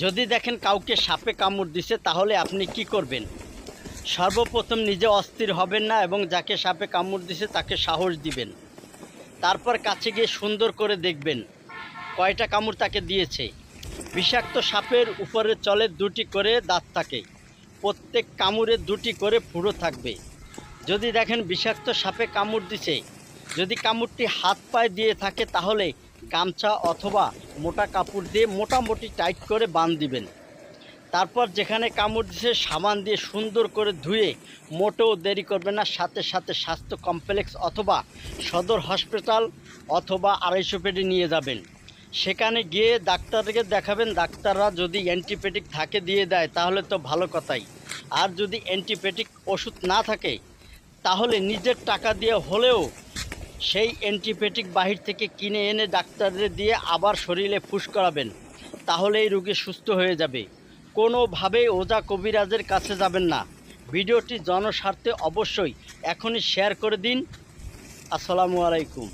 যদি দেখেন কাউকে সাপে কামড় দিছে তাহলে আপনি কি করবেন? সর্বপ্রথম নিজে অস্থির হবেন না এবং যাকে সাপে কামড় দিছে তাকে সাহস দিবেন। তারপর কাছে গিয়ে সুন্দর করে দেখবেন কয়টা কামড় তাকে দিয়েছে। বিষাক্ত সাপের উপরে চলে 2টি করে দাঁত থাকে, প্রত্যেক কামড়ে 2টি করে ফুঁড়ো থাকবে। যদি দেখেন বিষাক্ত সাপে কামড় দিছে, যদি কামড়টি হাত পায়ে দিয়ে থাকে তাহলে গামছা অথবা মোটা কাপড় দিয়ে মোটামুটি টাইট করে বাঁধ দিবেন। তারপর যেখানে কামড় দিছে সাবান দিয়ে সুন্দর করে ধুয়ে মোটেও দেরি করবেন না, সাথে সাথে স্বাস্থ্য কমপ্লেক্স অথবা সদর হসপিটাল অথবা 250 বেডে নিয়ে যাবেন। সেখানে গিয়ে ডাক্তারকে দেখাবেন। ডাক্তাররা যদি অ্যান্টিবায়োটিক থাকে দিয়ে দেয় তাহলে তো ভালো কথাই, আর যদি অ্যান্টিবায়োটিক ওষুধ না থাকে তাহলে নিজের টাকা দিয়ে হলেও সেই অ্যান্টিবায়োটিক বাহির থেকে কিনে এনে ডাক্তারদের দিয়ে আবার শরীরে ফুস করাবেন, তাহলে এই রোগী সুস্থ হয়ে যাবে। কোনোভাবেই ওঝা কবিরাজের কাছে যাবেন না। ভিডিওটি জনস্বার্থে অবশ্যই এখনই শেয়ার করে দিন। আসসালামু আলাইকুম।